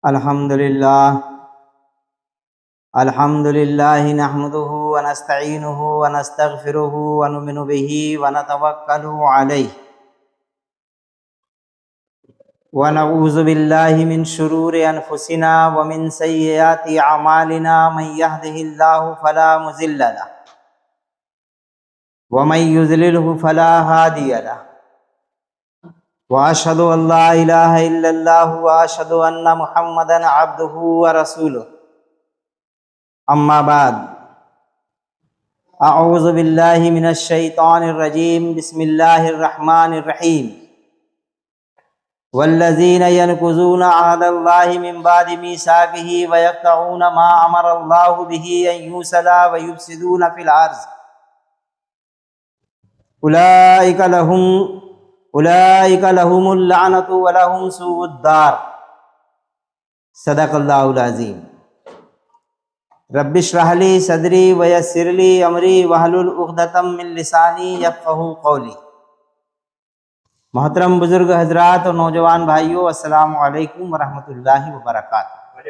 الحمد للہ نحمده ونستعینه ونستغفره ونؤمن به ونتوکل علیہ ونعوذ باللہ من شرور انفسنا ومن سیئات اعمالنا من يهده الله فلا مضل له ومن يضلله فلا هادي له واشهد ان لا اله الا الله واشهد ان محمدا عبده ورسوله اما بعد اعوذ باللہ من الشیطان الرجیم بسم اللہ الرحمن الرحیم والذین ینقضون عہد اللہ من بعد میثاقہ ویقطعون ما امر اللہ بہ ان یوصل ویفسدون فی الارض اولئک لہم اللعنۃ ولہم سوء الدار۔ صدق اللہ العظیم۔ رب اشرح لی صدری ویسر لی امری واحلل عقدۃ من لسانی یفقہوا قولی۔ محترم بزرگ حضرات اور نوجوان بھائیوں، السلام علیکم ورحمۃ اللہ وبرکاتہ۔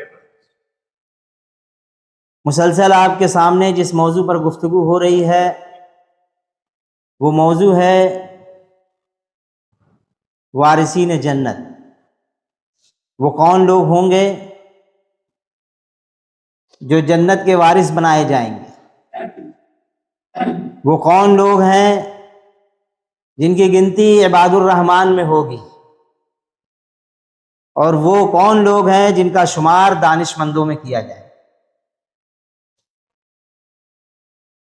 مسلسل آپ کے سامنے جس موضوع پر گفتگو ہو رہی ہے وہ موضوع ہے وارثین جنت۔ وہ کون لوگ ہوں گے جو جنت کے وارث بنائے جائیں گے؟ وہ کون لوگ ہیں جن کی گنتی عباد الرحمن میں ہوگی؟ اور وہ کون لوگ ہیں جن کا شمار دانش مندوں میں کیا جائے؟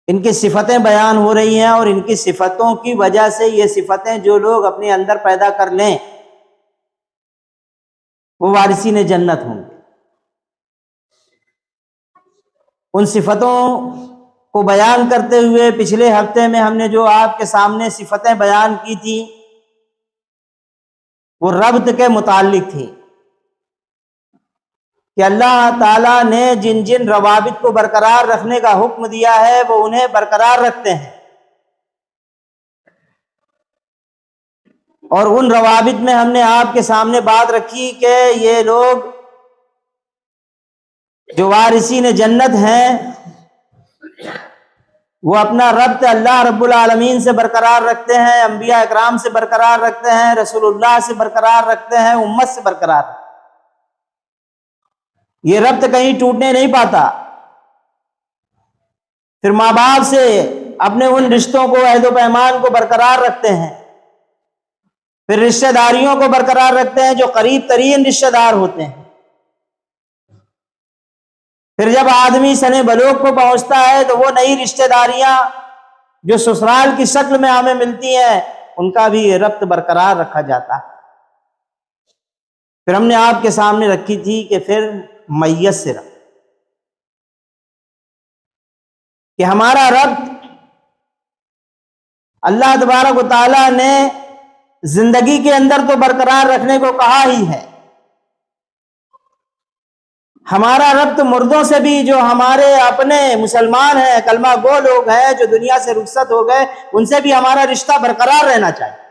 ان کی صفتیں بیان ہو رہی ہیں، اور ان کی صفتوں کی وجہ سے یہ صفتیں جو لوگ اپنے اندر پیدا کر لیں وہ وارثین جنت ہوں گے۔ ان صفتوں کو بیان کرتے ہوئے پچھلے ہفتے میں ہم نے جو آپ کے سامنے صفتیں بیان کی تھی وہ ربط کے متعلق تھی کہ اللہ تعالیٰ نے جن جن روابط کو برقرار رکھنے کا حکم دیا ہے وہ انہیں برقرار رکھتے ہیں، اور ان روابط میں ہم نے آپ کے سامنے بات رکھی کہ یہ لوگ جو وارثین جنت ہیں وہ اپنا ربط اللہ رب العالمین سے برقرار رکھتے ہیں، انبیاء اکرام سے برقرار رکھتے ہیں، رسول اللہ سے برقرار رکھتے ہیں، امت سے برقرار رکھتے ہیں۔ یہ ربط کہیں ٹوٹنے نہیں پاتا۔ پھر ماں باپ سے اپنے ان رشتوں کو، عہد و پیمان کو برقرار رکھتے ہیں، پھر رشتہ داریوں کو برقرار رکھتے ہیں جو قریب ترین رشتہ دار ہوتے ہیں۔ پھر جب آدمی سنے بلوغ کو پہنچتا ہے تو وہ نئی رشتہ داریاں جو سسرال کی شکل میں ہمیں ملتی ہیں ان کا بھی ربط برقرار رکھا جاتا ہے۔ پھر ہم نے آپ کے سامنے رکھی تھی کہ پھر میت سے ربط، کہ ہمارا ربط اللہ تبارک و تعالیٰ نے زندگی کے اندر تو برقرار رکھنے کو کہا ہی ہے، ہمارا ربط مردوں سے بھی، جو ہمارے اپنے مسلمان ہیں، کلمہ گو لوگ ہیں جو دنیا سے رخصت ہو گئے، ان سے بھی ہمارا رشتہ برقرار رہنا چاہیے۔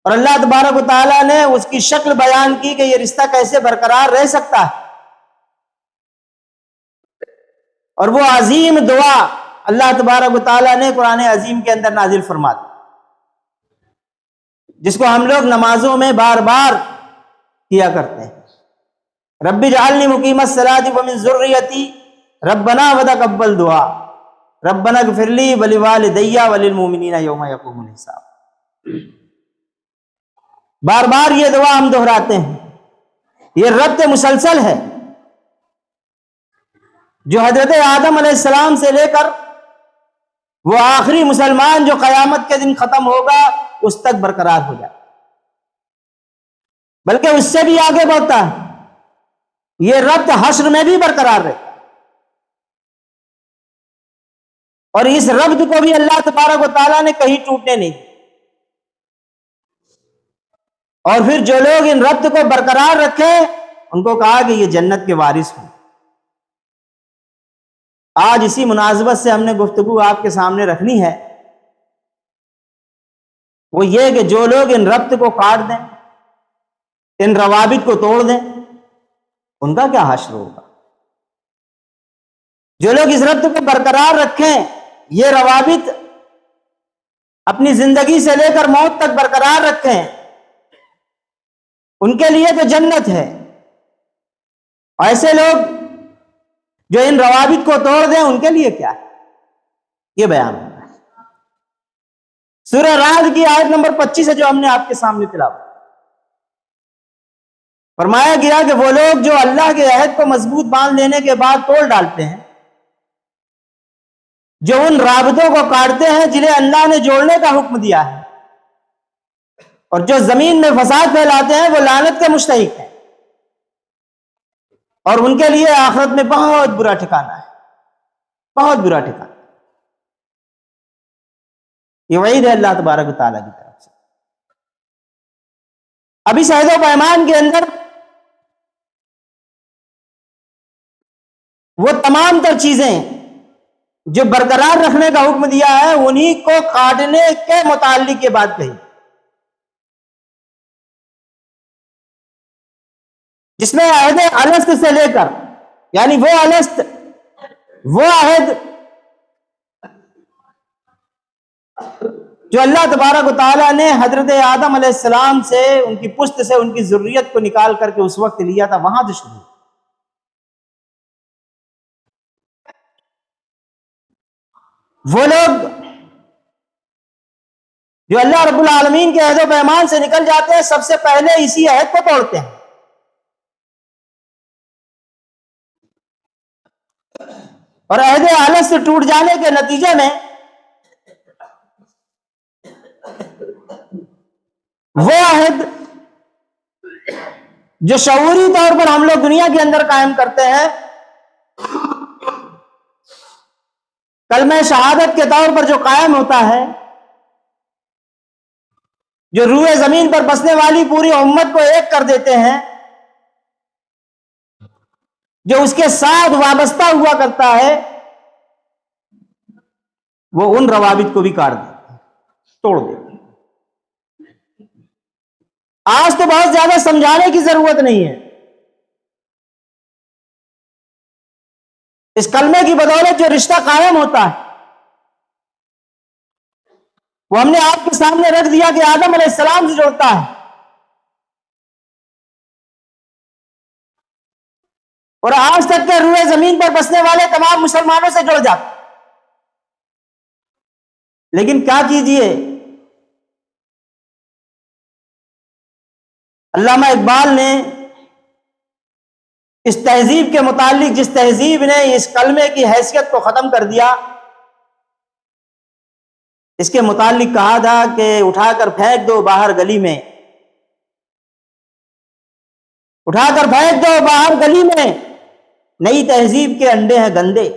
اور اللہ تبارک و تعالیٰ نے اس کی شکل بیان کی کہ یہ رشتہ کیسے برقرار رہ سکتا ہے، اور وہ عظیم دعا اللہ تبارک و تعالیٰ نے قرآن عظیم کے اندر نازل فرما دی، جس کو ہم لوگ نمازوں میں بار بار کیا کرتے ہیں۔ رب اجعلنی مقیم الصلاۃ ومن ذریتی ربنا وتقبل دعا ربنا اغفر لی ولوالدی وللمؤمنین یوم یقوم الحساب۔ بار بار یہ دعا ہم دہراتے ہیں۔ یہ ربط مسلسل ہے جو حضرت آدم علیہ السلام سے لے کر وہ آخری مسلمان جو قیامت کے دن ختم ہوگا اس تک برقرار ہو جائے، بلکہ اس سے بھی آگے بڑھتا ہے۔ یہ ربط حشر میں بھی برقرار رہتا ہے، اور اس ربط کو بھی اللہ تبارک و تعالیٰ نے کہیں ٹوٹنے نہیں۔ اور پھر جو لوگ ان ربط کو برقرار رکھے ان کو کہا کہ یہ جنت کے وارث ہوں۔ آج اسی مناسبت سے ہم نے گفتگو آپ کے سامنے رکھنی ہے، وہ یہ کہ جو لوگ ان ربط کو کاٹ دیں، ان روابط کو توڑ دیں، ان کا کیا حشر ہوگا؟ جو لوگ اس ربط کو برقرار رکھیں، یہ روابط اپنی زندگی سے لے کر موت تک برقرار رکھیں، ان کے لیے تو جنت ہے۔ ایسے لوگ جو ان روابط کو توڑ دیں، ان کے لیے کیا ہے؟ یہ بیان ہونا ہے۔ سورہ رعد کی آیت نمبر 25 ہے جو ہم نے آپ کے سامنے تلاوت، فرمایا گیا کہ وہ لوگ جو اللہ کے عہد کو مضبوط باندھ لینے کے بعد توڑ ڈالتے ہیں، جو ان رابطوں کو کاٹتے ہیں جنہیں اللہ نے جوڑنے کا حکم دیا ہے، اور جو زمین میں فساد پھیلاتے ہیں، وہ لعنت کے مستحق ہیں، اور ان کے لیے آخرت میں بہت برا ٹھکانہ ہے، بہت برا ٹھکانہ۔ یہ وعید ہے اللہ تبارک و تعالیٰ کی طرف سے۔ ابھی عہد و پیمان کے اندر وہ تمام تر چیزیں جو برقرار رکھنے کا حکم دیا ہے، انہی کو کاٹنے کے متعلق یہ بات کہی، جس میں عہد الست سے لے کر، یعنی وہ الست، وہ عہد جو اللہ تبارک و تعالیٰ نے حضرت آدم علیہ السلام سے، ان کی پشت سے ان کی ذریت کو نکال کر کے اس وقت لیا تھا، وہاں سے شروع۔ وہ لوگ جو اللہ رب العالمین کے عہد و پیمان سے نکل جاتے ہیں، سب سے پہلے اسی عہد کو توڑتے ہیں، اور عہد الست سے ٹوٹ جانے کے نتیجے میں وہ عہد جو شعوری طور پر ہم لوگ دنیا کے اندر قائم کرتے ہیں، کلمہ شہادت کے طور پر جو قائم ہوتا ہے، جو روئے زمین پر بسنے والی پوری امت کو ایک کر دیتے ہیں، جو اس کے ساتھ وابستہ ہوا کرتا ہے، وہ ان روابط کو بھی کاٹ دیتے ہیں، توڑ دیتے ہیں۔ آج تو بہت زیادہ سمجھانے کی ضرورت نہیں ہے، اس کلمے کی بدولت جو رشتہ قائم ہوتا ہے، وہ ہم نے آپ کے سامنے رکھ دیا کہ آدم علیہ السلام سے جوڑتا ہے، اور آج تک کے روئے زمین پر بسنے والے تمام مسلمانوں سے جڑ جاتا ہے۔ لیکن کیا کیجئے، علامہ اقبال نے اس تہذیب کے متعلق، جس تہذیب نے اس کلمے کی حیثیت کو ختم کر دیا، اس کے متعلق کہا تھا کہ اٹھا کر پھینک دو باہر گلی میں، اٹھا کر پھینک دو باہر گلی میں، نئی تہذیب کے انڈے ہیں گندے۔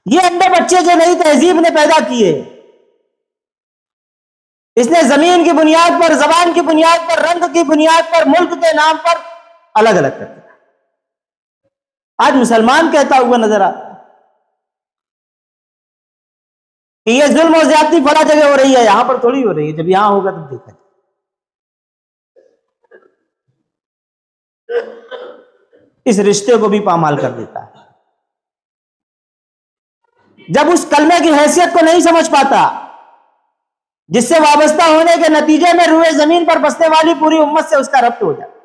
یہ انڈے بچے جو نئی تہذیب نے پیدا کیے، اس نے زمین کی بنیاد پر، زبان کی بنیاد پر، رنگ کی بنیاد پر، ملک کے نام پر الگ الگ کر دیا۔ آج مسلمان کہتا ہوا نظر آتا ہے کہ یہ ظلم و زیادتی فلاں جگہ ہو رہی ہے، یہاں پر تھوڑی ہو رہی ہے، جب یہاں ہوگا تب دیکھا جائے۔ اس رشتے کو بھی پامال کر دیتا ہے۔ جب اس کلمے کی حیثیت کو نہیں سمجھ پاتا، جس سے وابستہ ہونے کے نتیجے میں روئے زمین پر بسنے والی پوری امت سے اس کا ربط ہو جاتا،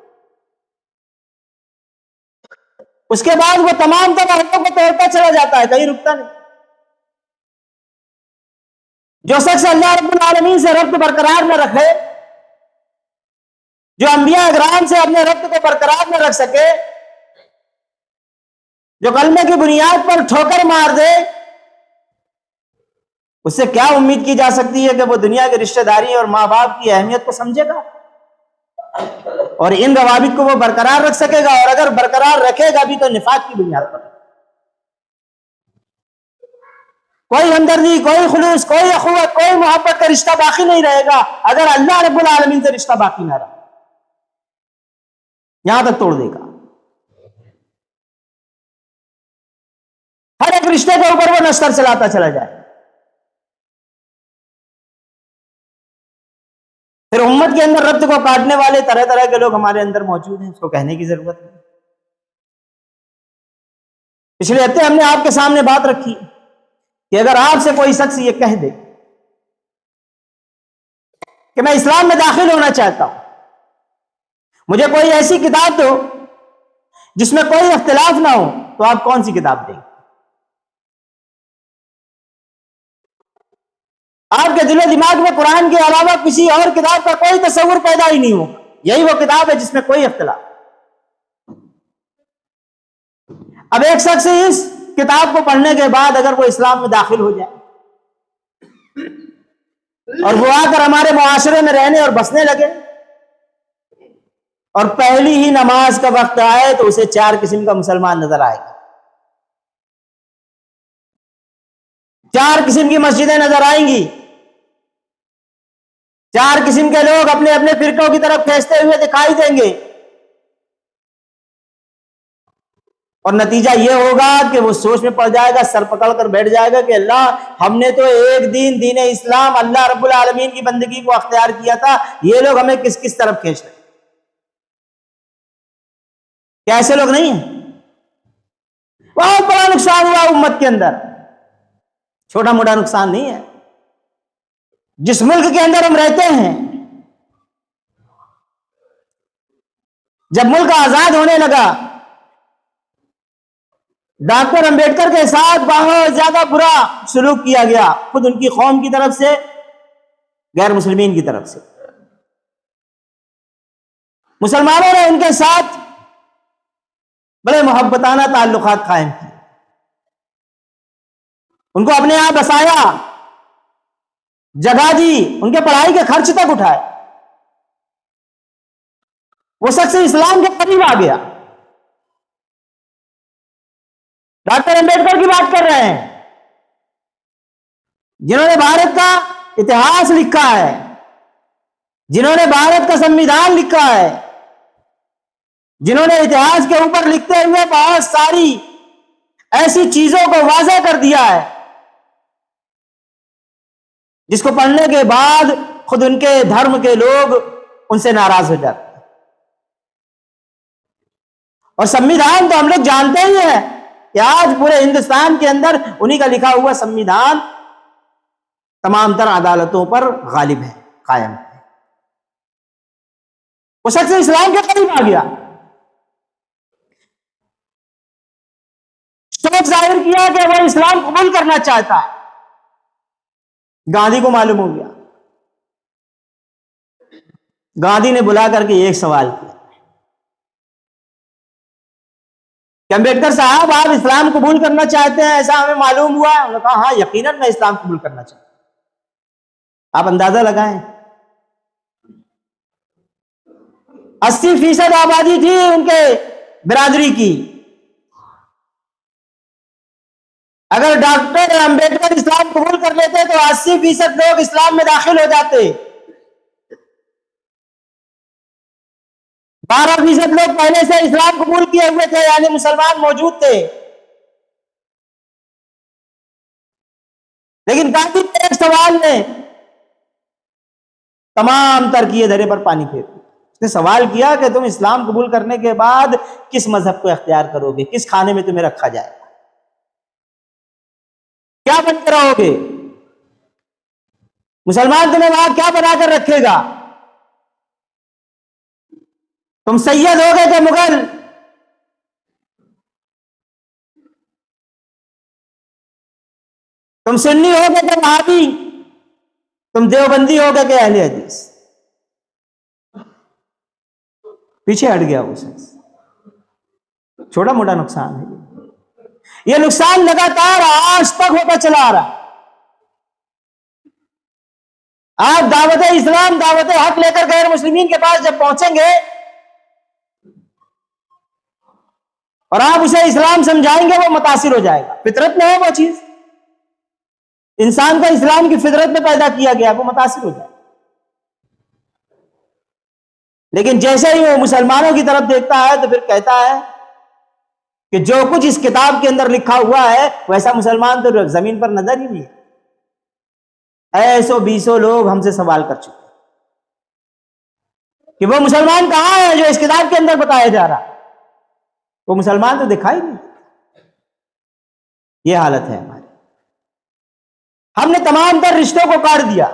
اس کے بعد وہ تمام عہدوں کو توڑتا چلا جاتا ہے، کہیں رکتا نہیں۔ جو شخص اللہ رب العالمین سے ربط برقرار نہ رکھے، جو انبیاء اکرام سے اپنے ربط کو برقرار نہ رکھ سکے، جو کلمے کی بنیاد پر ٹھوکر مار دے، اس سے کیا امید کی جا سکتی ہے کہ وہ دنیا کے رشتہ داری اور ماں باپ کی اہمیت کو سمجھے گا اور ان روابط کو وہ برقرار رکھ سکے گا؟ اور اگر برقرار رکھے گا بھی تو نفاق کی بنیاد پر، کوئی ہمدردی، کوئی خلوص، کوئی اخوت، کوئی محبت کا رشتہ باقی نہیں رہے گا اگر اللہ رب العالمین سے رشتہ باقی نہ رہا، یہاں تک توڑ دے گا۔ ہر ایک رشتے کے اوپر وہ نشتر چلاتا چلا جائے۔ پھر امت کے اندر ربط کو کاٹنے والے طرح طرح کے لوگ ہمارے اندر موجود ہیں، اس کو کہنے کی ضرورت نہیں۔ پچھلے ہفتے ہم نے آپ کے سامنے بات رکھی کہ اگر آپ سے کوئی شخص یہ کہہ دے کہ میں اسلام میں داخل ہونا چاہتا ہوں، مجھے کوئی ایسی کتاب دو جس میں کوئی اختلاف نہ ہو، تو آپ کون سی کتاب دیں؟ آپ کے دل و دماغ میں قرآن کے علاوہ کسی اور کتاب کا کوئی تصور پیدا ہی نہیں ہو، یہی وہ کتاب ہے جس میں کوئی اختلاف۔ اب ایک شخص اس کتاب کو پڑھنے کے بعد اگر وہ اسلام میں داخل ہو جائے اور وہ آ کر ہمارے معاشرے میں رہنے اور بسنے لگے، اور پہلی ہی نماز کا وقت آئے تو اسے 4 قسم کا مسلمان نظر آئے گا، 4 قسم کی مسجدیں نظر آئیں گی، 4 قسم کے لوگ اپنے اپنے فرقوں کی طرف کھینچتے ہوئے دکھائی دیں گے، اور نتیجہ یہ ہوگا کہ وہ سوچ میں پڑ جائے گا، سر پکڑ کر بیٹھ جائے گا کہ اللہ، ہم نے تو ایک دین اسلام اللہ رب العالمین کی بندگی کو اختیار کیا تھا، یہ لوگ ہمیں کس کس طرف کھینچ رہے ہیں؟ کیا ایسے لوگ نہیں ہیں؟ بہت بڑا نقصان ہوا امت کے اندر، چھوٹا موٹا نقصان نہیں ہے۔ جس ملک کے اندر ہم رہتے ہیں، جب ملک آزاد ہونے لگا، ڈاکٹر امبیڈکر کے ساتھ بہت زیادہ برا سلوک کیا گیا، خود ان کی قوم کی طرف سے، غیر مسلمین کی طرف سے۔ مسلمانوں نے ان کے ساتھ بڑے محبتانہ تعلقات قائم کیے، ان کو اپنے یہاں بسایا، جگہ دی، ان کے پڑھائی کے خرچ تک اٹھائے۔ وہ شخص اسلام کے قریب آ گیا۔ ڈاکٹر امبیڈکر کی بات کر رہے ہیں، جنہوں نے بھارت کا اتہاس لکھا ہے، جنہوں نے بھارت کا سنویدھان لکھا ہے، جنہوں نے اتہاس کے اوپر لکھتے ہوئے بہت ساری ایسی چیزوں کو واضح کر دیا ہے جس کو پڑھنے کے بعد خود ان کے دھرم کے لوگ ان سے ناراض ہو جاتے ہیں۔ اور سنویدھان تو ہم لوگ جانتے ہی ہیں کہ آج پورے ہندوستان کے اندر انہی کا لکھا ہوا سنویدھان تمام تر عدالتوں پر غالب ہے، قائم ہے۔ وہ شخص اسلام کے قریب آ گیا، شوق ظاہر کیا کہ وہ اسلام قبول کرنا چاہتا ہے۔ گاندھی کو معلوم ہو گیا، گاندھی نے بلا کر کے ایک سوال کیا کہ امبیڈکر صاحب، آپ اسلام قبول کرنا چاہتے ہیں، ایسا ہمیں معلوم ہوا ہے۔ انہوں نے کہا ہاں یقیناً میں اسلام قبول کرنا چاہتا ہوں۔ آپ اندازہ لگائیں، 80% آبادی تھی ان کے برادری کی، اگر ڈاکٹر امبیڈکر اسلام قبول کر لیتے تو 80% لوگ اسلام میں داخل ہو جاتے، 12% لوگ پہلے سے اسلام قبول کیے ہوئے تھے، یعنی مسلمان موجود تھے۔ لیکن گاندھی کے ایک سوال نے تمام ترکیے دھرے پر پانی پھیر دیا۔ اس نے سوال کیا کہ تم اسلام قبول کرنے کے بعد کس مذہب کو اختیار کرو گے، کس کھانے میں تمہیں رکھا جائے گا، کیا بن کے رہو گے، مسلمان تمہیں وہاں کیا بنا کر رکھے گا، تم سید ہو گے کہ مغل، تم سنی ہو گے کہ وہابی، تم دیوبندی ہو گے کہ اہل حدیث۔ پیچھے ہٹ گیا وہ شخص۔ چھوٹا موٹا نقصان ہے، یہ نقصان لگاتار آج تک ہوتا چلا آ رہا۔ آپ دعوت اسلام، دعوت حق لے کر غیر مسلمین کے پاس جب پہنچیں گے اور آپ اسے اسلام سمجھائیں گے، وہ متاثر ہو جائے گا۔ فطرت میں ہے وہ چیز، انسان کا اسلام کی فطرت میں پیدا کیا گیا، وہ متاثر ہو جائے گا۔ لیکن جیسے ہی وہ مسلمانوں کی طرف دیکھتا ہے تو پھر کہتا ہے کہ جو کچھ اس کتاب کے اندر لکھا ہوا ہے ویسا مسلمان تو زمین پر نظر ہی نہیں ہے۔ ایسو بیسو لوگ ہم سے سوال کر چکے، کہ وہ مسلمان کہاں ہے جو اس کتاب کے اندر بتایا جا رہا؟ وہ مسلمان تو دکھائی نہیں. یہ حالت ہے ہماری. ہم نے تمام تر رشتوں کو کاٹ دیا،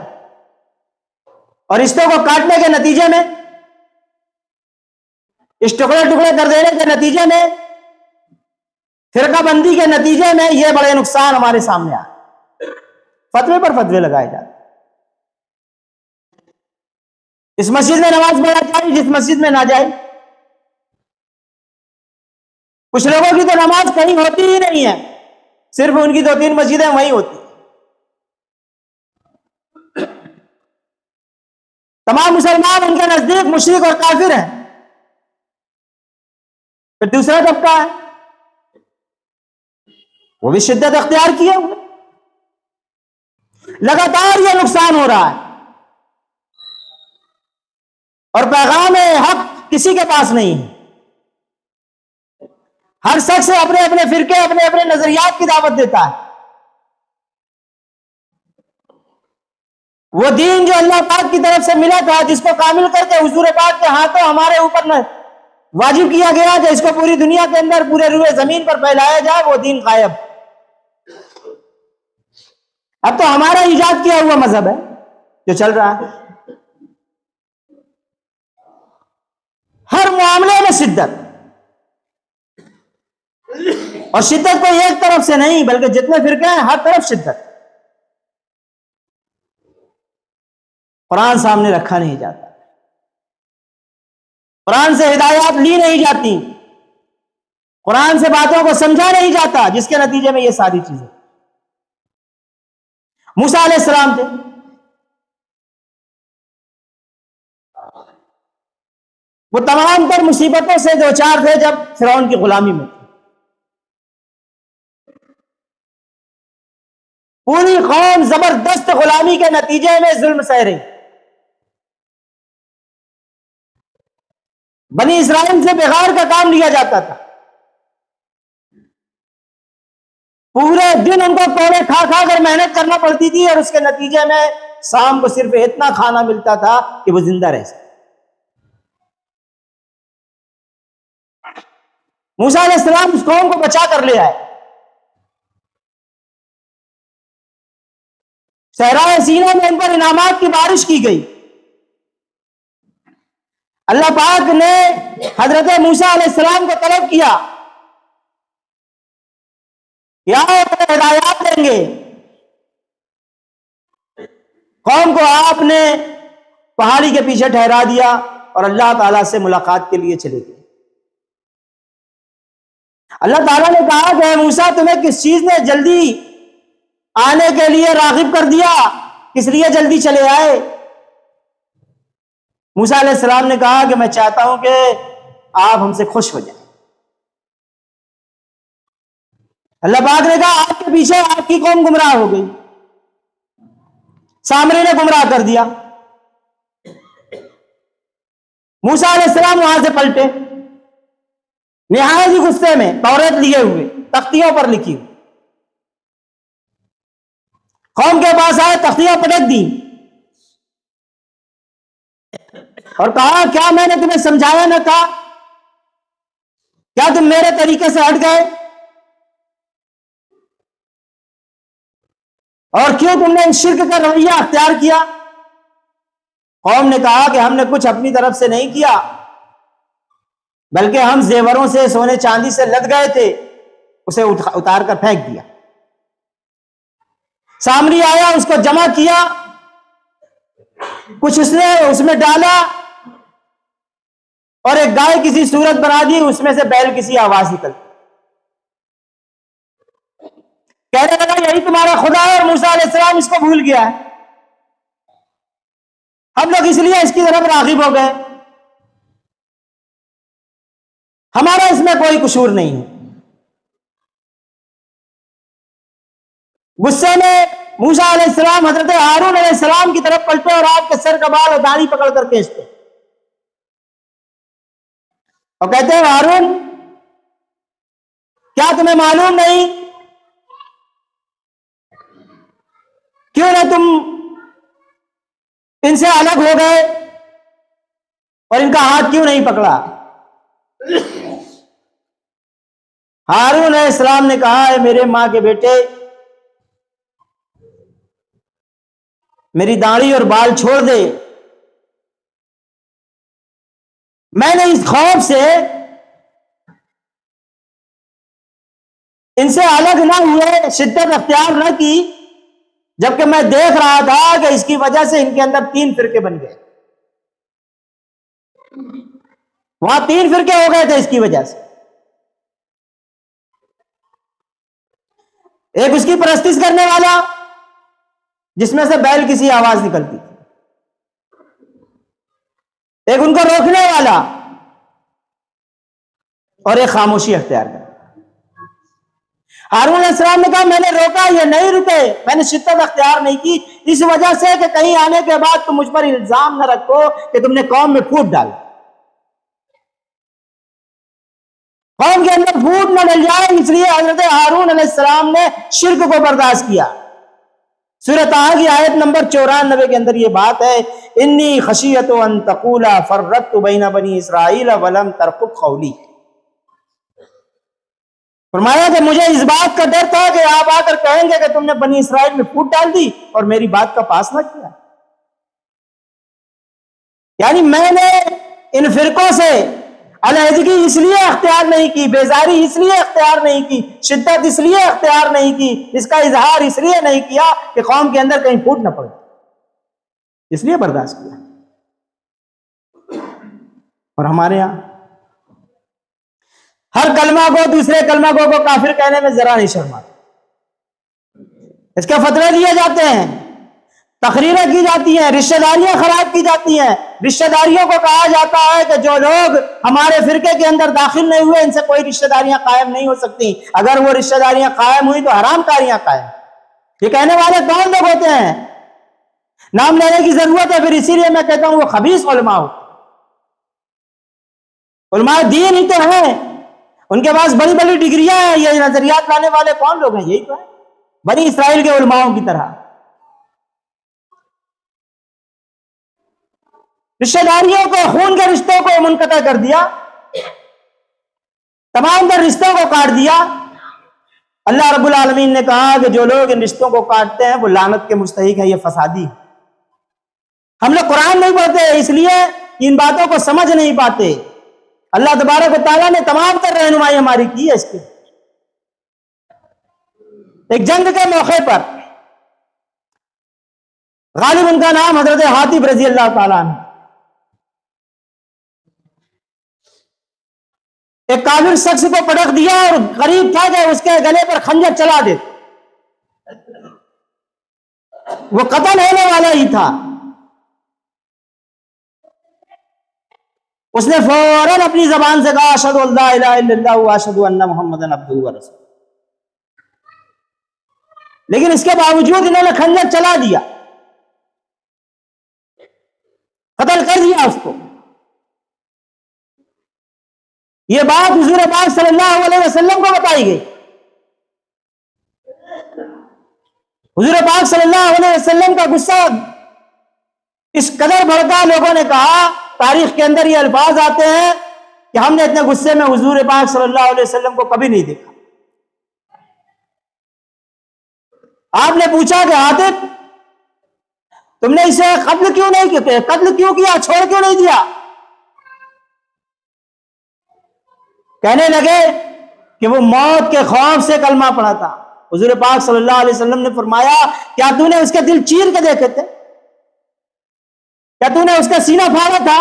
اور رشتوں کو کاٹنے کے نتیجے میں، اس ٹکڑے ٹکڑے کر دینے کے نتیجے میں، فرقہ بندی کے نتیجے میں یہ بڑے نقصان ہمارے سامنے آئے. فتوے پر فتوے لگائے جاتے. اس مسجد میں نماز پڑھنا چاہیے، جس مسجد میں نہ جائے. کچھ لوگوں کی تو نماز کہیں ہوتی ہی نہیں ہے، صرف ان کی 2-3 مسجدیں وہیں ہوتی. تمام مسلمان ان کے نزدیک مشرک اور کافر ہیں. پھر دوسرا طبقہ ہے، وہ بھی شدت اختیار کیے ہوئے. لگاتار یہ نقصان ہو رہا ہے، اور پیغام حق کسی کے پاس نہیں ہے. ہر شخص اپنے اپنے فرقے، اپنے اپنے نظریات کی دعوت دیتا ہے. وہ دین جو اللہ پاک کی طرف سے ملا تھا، جس کو کامل کر کے حضور پاک کے ہاتھوں ہمارے اوپر واجب کیا گیا کہ اس کو پوری دنیا کے اندر، پورے روئے زمین پر پھیلایا جائے، وہ دین غائب. اب تو ہمارا ایجاد کیا ہوا مذہب ہے جو چل رہا ہے. ہر معاملے میں شدت، اور شدت کوئی ایک طرف سے نہیں، بلکہ جتنے فرقے ہیں ہر طرف شدت. قرآن سامنے رکھا نہیں جاتا، قرآن سے ہدایات لی نہیں جاتی، قرآن سے باتوں کو سمجھا نہیں جاتا، جس کے نتیجے میں یہ ساری چیزیں. موسیٰ علیہ السلام تھے، وہ تمام تر مصیبتوں سے دوچار تھے جب فرعون کی غلامی میں تھے. پوری قوم زبردست غلامی کے نتیجے میں ظلم سہ رہی. بنی اسرائیل سے بغیر کا کام لیا جاتا تھا. پورے دن ان کو کوڑے کھا کھا کر محنت کرنا پڑتی تھی، اور اس کے نتیجے میں شام کو صرف اتنا کھانا ملتا تھا کہ وہ زندہ رہ سکے. موسیٰ علیہ السلام اس قوم کو بچا کر لے آئے. صحرائے سینا میں ان پر انعامات کی بارش کی گئی. اللہ پاک نے حضرت موسیٰ علیہ السلام کو طلب کیا کہ آؤ ہدایات دیں گے. قوم کو آپ نے پہاڑی کے پیچھے ٹھہرا دیا اور اللہ تعالیٰ سے ملاقات کے لیے چلے گئے. اللہ تعالیٰ نے کہا کہ اے موسیٰ، تمہیں کس چیز نے جلدی آنے کے لیے راغب کر دیا، کس لیے جلدی چلے آئے؟ موسیٰ علیہ السلام نے کہا کہ میں چاہتا ہوں کہ آپ ہم سے خوش ہو جائیں. اللہ پاک نے کہا آپ کے پیچھے آپ کی قوم گمراہ ہو گئی، سامری نے گمراہ کر دیا. موسیٰ علیہ السلام وہاں سے پلٹے نہایت ہی غصے میں، تورات لیے ہوئے، تختیوں پر لکھی ہوئی. قوم کے پاس آئے، تختیاں پٹک دی اور کہا کیا میں نے تمہیں سمجھایا نہ تھا؟ کیا تم میرے طریقے سے ہٹ گئے؟ اور کیوں تم نے شرک کا رویہ اختیار کیا؟ قوم نے کہا کہ ہم نے کچھ اپنی طرف سے نہیں کیا، بلکہ ہم زیوروں سے، سونے چاندی سے لد گئے تھے، اسے اتار کر پھینک دیا. سامری آیا، اس کو جمع کیا، کچھ اس نے اس میں ڈالا، اور ایک گائے کسی صورت بنا دی، اس میں سے بیل کسی آواز نکلتی. کہنے لگا یہی تمہارا خدا ہے، اور موسیٰ علیہ السلام اس کو بھول گیا ہے. ہم لوگ اس لیے اس کی طرف راغب ہو گئے، ہمارا اس میں کوئی قصور نہیں ہے. غصے میں موسیٰ علیہ السلام حضرت ہارون علیہ السلام کی طرف پلٹے اور آپ کے سر کا بال اور داڑھی پکڑ کر کھینچتے اور کہتے ہیں ہارون، کیا تمہیں معلوم نہیں کیوں نہ تم ان سے الگ ہو گئے اور ان کا ہاتھ کیوں نہیں پکڑا؟ ہارون علیہ السلام نے کہا ہے میرے ماں کے بیٹے، میری داڑھی اور بال چھوڑ دے، میں نے اس خوف سے ان سے الگ نہ ہوئے، شدت اختیار نہ کی، جبکہ میں دیکھ رہا تھا کہ اس کی وجہ سے ان کے اندر 3 فرقے بن گئے، وہاں 3 فرقے ہو گئے تھے اس کی وجہ سے۔ ایک اس کی پرستش کرنے والا جس میں سے بیل کی سی آواز نکلتی تھی، ایک ان کو روکنے والا، اور ایک خاموشی اختیار کرنا۔ ہارون علیہ السلام نے کہا میں نے روکا، یہ نہیں رکے، میں نے شدت اختیار نہیں کی، اس وجہ سے کہ کہیں آنے کے بعد تم مجھ پر الزام نہ رکھو کہ تم نے قوم میں پھوٹ ڈالا، قوم کے اندر پھوٹ نہ ڈل جائے، اس لیے حضرت ہارون علیہ السلام نے شرک کو برداشت کیا۔ سورۃ طٰہٰ کی آیت نمبر 94 کے اندر یہ بات ہے، انی خشیت ان تقول فرقت بین بنی اسرائیل ولم ترقب قولی، فرمایا کہ مجھے اس بات کا ڈر تھا کہ آپ آ کر کہیں گے کہ تم نے بنی اسرائیل میں پھوٹ ڈال دی اور میری بات کا پاس نہ کیا۔ یعنی میں نے ان فرقوں سے علیحدگی اس لیے اختیار نہیں کی، بیزاری اس لیے اختیار نہیں کی، شدت اس لیے اختیار نہیں کی، اس کا اظہار اس لیے نہیں کیا کہ قوم کے اندر کہیں پھوٹ نہ پڑے، اس لیے برداشت کیا۔ اور ہمارے یہاں ہر کلمہ کو دوسرے کلمہ کو کافر کہنے میں ذرا نہیں شرماتے، اس کے فتوے دیے جاتے ہیں، تقریریں کی جاتی ہیں، رشتہ داریاں خراب کی جاتی ہیں، رشتہ داریوں کو کہا جاتا ہے کہ جو لوگ ہمارے فرقے کے اندر داخل نہیں ہوئے ان سے کوئی رشتہ داریاں قائم نہیں ہو سکتی، اگر وہ رشتہ داریاں قائم ہوئی تو حرام کاریاں قائم۔ یہ کہنے والے کون لوگ ہوتے ہیں؟ نام لینے کی ضرورت ہے، پھر اسی لیے میں کہتا ہوں وہ خبیث علماء ہوتے ہیں۔ علماء دین ہی تو ہیں، ان کے پاس بڑی بڑی ڈگریاں ہیں، یہ نظریات لانے والے کون لوگ ہیں؟ یہی تو ہے، بنی اسرائیل کے علماؤں کی طرح۔ رشتہ داریوں کو، خون کے رشتوں کو منقطع کر دیا، تمام تر رشتوں کو کاٹ دیا۔ اللہ رب العالمین نے کہا کہ جو لوگ ان رشتوں کو کاٹتے ہیں وہ لعنت کے مستحق ہیں، یہ فسادی ہے۔ ہم لوگ قرآن نہیں پڑھتے اس لیے ان باتوں کو سمجھ نہیں پاتے۔ اللہ تبارک و تعالیٰ نے تمام تر رہنمائی ہماری کی ہے اس کی۔ ایک جنگ کے موقع پر غالب ان کا نام حضرت حاتب رضی اللہ تعالیٰ عنہ، ایک کافر شخص کو پٹک دیا اور قریب تھا کہ اس کے گلے پر خنجر چلا دے، وہ قتل ہونے والا ہی تھا۔ اس نے فوراً اپنی زبان سے کہا اشہد ان لا الہ الا اللہ واشہد ان محمدا عبدہ ورسولہ، لیکن اس کے باوجود انہوں نے خنجر چلا دیا، قتل کر دیا اس کو۔ یہ بات حضور پاک صلی اللہ علیہ وسلم کو بتائی گئی۔ حضور پاک صلی اللہ علیہ وسلم کا غصہ اس قدر بھڑکا، لوگوں نے کہا، تاریخ کے اندر یہ الفاظ آتے ہیں کہ ہم نے اتنے غصے میں حضور پاک صلی اللہ علیہ وسلم کو کبھی نہیں دیکھا۔ آپ نے پوچھا کہ حاتب تم نے اسے قتل کیوں نہیں کیا، قتل کیوں کیا، چھوڑ کیوں نہیں دیا؟ کہنے لگے کہ وہ موت کے خوف سے کلمہ پڑھا تھا۔ حضور پاک صلی اللہ علیہ وسلم نے فرمایا کیا تو نے اس کے دل چیر کے دیکھے تھے؟ کیا تو نے اس کا سینہ پھاڑا تھا؟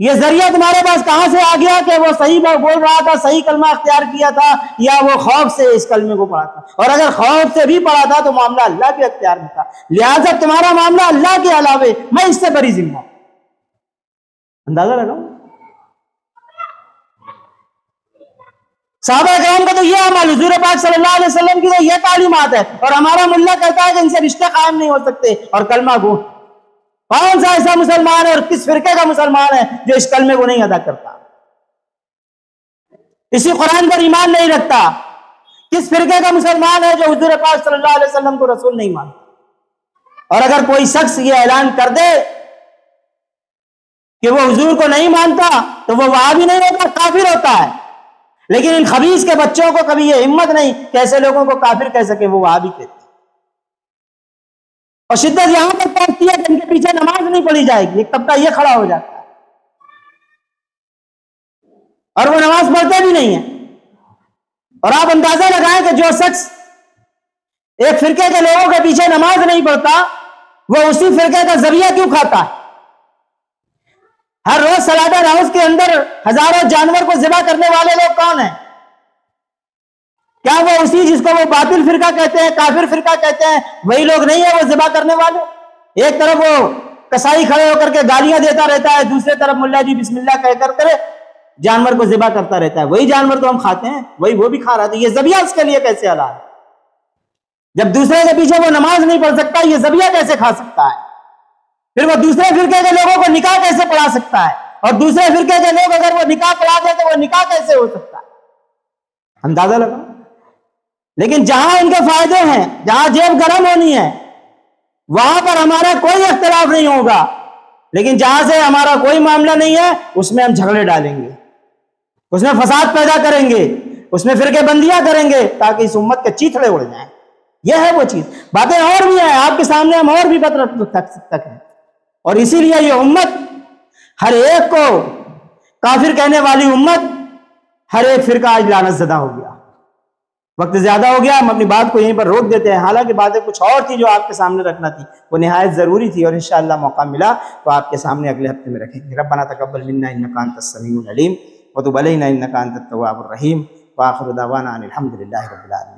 یہ ذریعہ تمہارے پاس کہاں سے آ گیا کہ وہ صحیح بول رہا تھا، صحیح کلمہ اختیار کیا تھا، یا وہ خوف سے اس کلمے کو پڑھا تھا؟ اور اگر خوف سے بھی پڑھا تھا تو معاملہ اللہ کے اختیار میں تھا، لہذا تمہارا معاملہ اللہ کے علاوہ، میں اس سے بری ذمہ ہوں۔ اندازہ لگاؤ، صحابہ کرام کا تو یہ عمل، حضور پاک صلی اللہ علیہ وسلم کی تو یہ تعلیمات ہے، اور ہمارا ملا کہتا ہے کہ ان سے رشتے قائم نہیں ہو سکتے، اور کلمہ گو۔ کون سا ایسا مسلمان ہے اور کس فرقے کا مسلمان ہے جو اس کلمے کو نہیں ادا کرتا، اسی قرآن پر ایمان نہیں رکھتا؟ کس فرقے کا مسلمان ہے جو حضور پاک صلی اللہ علیہ وسلم کو رسول نہیں مانتا؟ اور اگر کوئی شخص یہ اعلان کر دے کہ وہ حضور کو نہیں مانتا تو وہ وہابی نہیں ہوتا، کافر ہوتا ہے. لیکن ان خبیث کے بچوں کو کبھی یہ ہمت نہیں کہ ایسے لوگوں کو کافر کہہ سکے، وہ وہابی کہتے ہیں. اور شدت یہاں پر پہنچتی ہے کہ ان کے پیچھے نماز نہیں پڑھی جائے گی، ایک طبقہ یہ کھڑا ہو جاتا ہے اور وہ نماز پڑھتے بھی نہیں ہیں. اور آپ اندازہ لگائیں کہ جو شخص ایک فرقے کے لوگوں کے پیچھے نماز نہیں پڑھتا، وہ اسی فرقے کا ذبیحہ کیوں کھاتا ہے؟ ہر روز سلاطہ ہاؤس کے اندر ہزاروں جانور کو ذبح کرنے والے لوگ کون ہیں؟ کیا وہ اسی جس کو وہ باطل فرقہ کہتے ہیں، کافر فرقہ کہتے ہیں، وہی لوگ نہیں ہیں وہ ذبح کرنے والے؟ ایک طرف وہ کسائی کھڑے ہو کر کے گالیاں دیتا رہتا ہے، دوسرے طرف ملا جی بسم اللہ کہہ کر کے جانور کو ذبح کرتا رہتا ہے. وہی جانور تو ہم کھاتے ہیں، وہی وہ بھی کھا رہا تھا. یہ ذبیحہ اس کے لیے کیسے حلال ہے؟ جب دوسرے کے پیچھے وہ نماز نہیں پڑھ سکتا، یہ ذبیحہ کیسے کھا سکتا ہے؟ پھر وہ دوسرے فرقے کے لوگوں کو نکاح کیسے پڑھا سکتا ہے؟ اور دوسرے فرقے کے لوگ اگر وہ نکاح پڑھا دے تو وہ نکاح کیسے ہو سکتا ہے؟ اندازہ لگا. لیکن جہاں ان کے فائدے ہیں، جہاں جیب گرم ہونی ہے، وہاں پر ہمارا کوئی اختلاف نہیں ہوگا. لیکن جہاں سے ہمارا کوئی معاملہ نہیں ہے، اس میں ہم جھگڑے ڈالیں گے، اس میں فساد پیدا کریں گے، اس میں فرقے بندیاں کریں گے تاکہ اس امت کے چیتھڑے اڑ جائیں. یہ ہے وہ چیز. باتیں اور بھی ہیں آپ کے سامنے، ہم اور بھی بات رکھ سکتے ہیں. اور اسی لیے یہ امت ہر ایک کو کافر کہنے والی امت، ہر ایک فرقہ آج لعنت زدہ ہو گیا. وقت زیادہ ہو گیا، ہم اپنی بات کو یہیں پر روک دیتے ہیں. حالانکہ باتیں کچھ اور تھی جو آپ کے سامنے رکھنا تھی، وہ نہایت ضروری تھی، اور انشاءاللہ موقع ملا تو آپ کے سامنے اگلے ہفتے میں رکھیں گے. ربنا تقبل منا انک انت السمیع العلیم وتب علینا انک انت التواب الرحیم وآخر دعوانا ان الحمد للہ رب العالمین.